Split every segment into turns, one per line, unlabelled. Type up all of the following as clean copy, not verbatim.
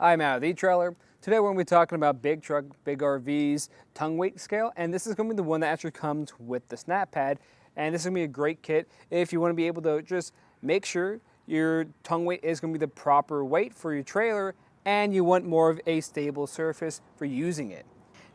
I'm out of the etrailer. Today we're going to be talking about big truck, big RVs, tongue weight scale, and this is going to be the one that actually comes with the SnapPad, and this is going to be a great kit if you want to be able to just make sure your tongue weight is going to be the proper weight for your trailer and you want more of a stable surface for using it.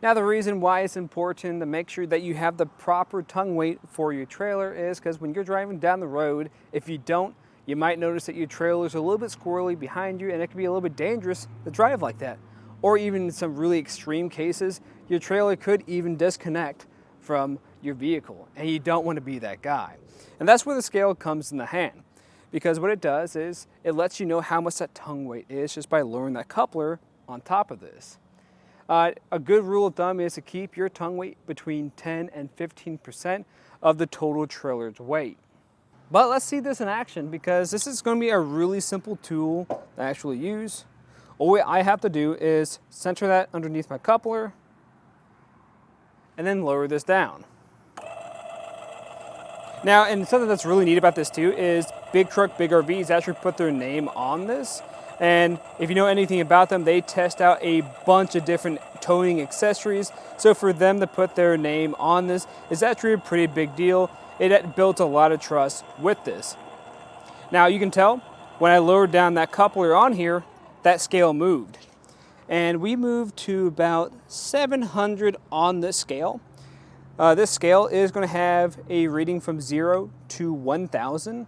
Now the reason why it's important to make sure that you have the proper tongue weight for your trailer is because when you're driving down the road, if you don't, you might notice that your trailer is a little bit squirrely behind you and it can be a little bit dangerous to drive like that. Or even in some really extreme cases, your trailer could even disconnect from your vehicle and you don't want to be that guy. And that's where the scale comes in the hand, because what it does is it lets you know how much that tongue weight is just by lowering that coupler on top of this. A good rule of thumb is to keep your tongue weight between 10 and 15% of the total trailer's weight. But let's see this in action, because this is going to be a really simple tool to actually use. All I have to do is center that underneath my coupler and then lower this down. Now, and something that's really neat about this too is big truck, big RVs actually put their name on this. And if you know anything about them, they test out a bunch of different towing accessories. So for them to put their name on this is actually a pretty big deal. It built a lot of trust with this. Now you can tell when I lowered down that coupler on here, that scale moved. And we moved to about 700 on this scale. This scale is going to have a reading from 0 to 1,000.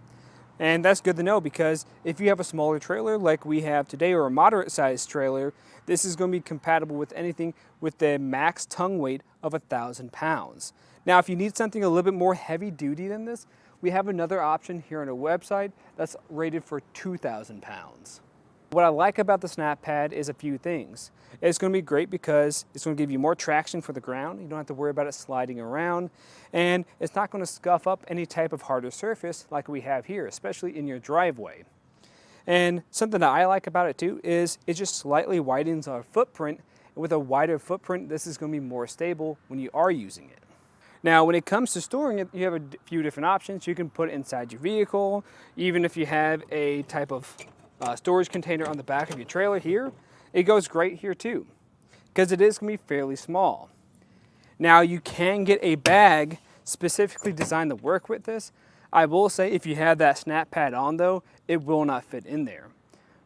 And that's good to know, because if you have a smaller trailer like we have today, or a moderate sized trailer, this is going to be compatible with anything with the max tongue weight of 1,000 pounds. Now, if you need something a little bit more heavy duty than this, we have another option here on our website that's rated for 2,000 pounds. What I like about the SnapPad is a few things. It's going to be great because it's going to give you more traction for the ground. You don't have to worry about it sliding around. And it's not going to scuff up any type of harder surface like we have here, especially in your driveway. And something that I like about it too is it just slightly widens our footprint. And with a wider footprint, this is going to be more stable when you are using it. Now, when it comes to storing it, you have a few different options. You can put it inside your vehicle, even if you have a type of storage container on the back of your trailer here. It goes great here too, because it is going to be fairly small. Now, you can get a bag specifically designed to work with this. I will say if you have that SnapPad on though, it will not fit in there.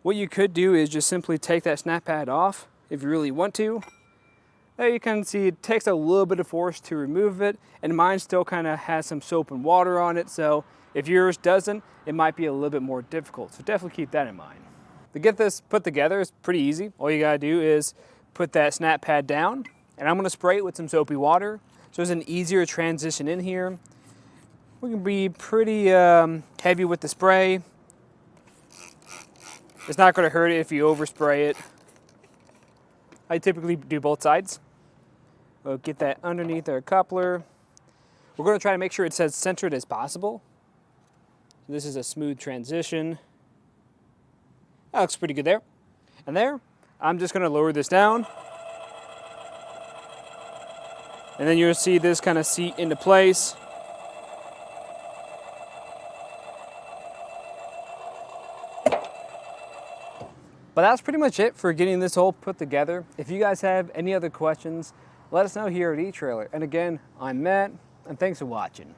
What you could do is just simply take that SnapPad off if you really want to. There you can see it takes a little bit of force to remove it, and mine still kind of has some soap and water on it, so if yours doesn't, it might be a little bit more difficult, so definitely keep that in mind. To get this put together is pretty easy. All you gotta do is put that SnapPad down, and I'm gonna spray it with some soapy water, so it's an easier transition in here. We can be pretty heavy with the spray. It's not gonna hurt it if you overspray it. I typically do both sides. We'll get that underneath our coupler. We're gonna try to make sure it's as centered as possible. This is a smooth transition. That looks pretty good there. And there, I'm just gonna lower this down. And then you'll see this kind of seat into place. But that's pretty much it for getting this all put together. If you guys have any other questions, let us know here at eTrailer. And again, I'm Matt, and thanks for watching.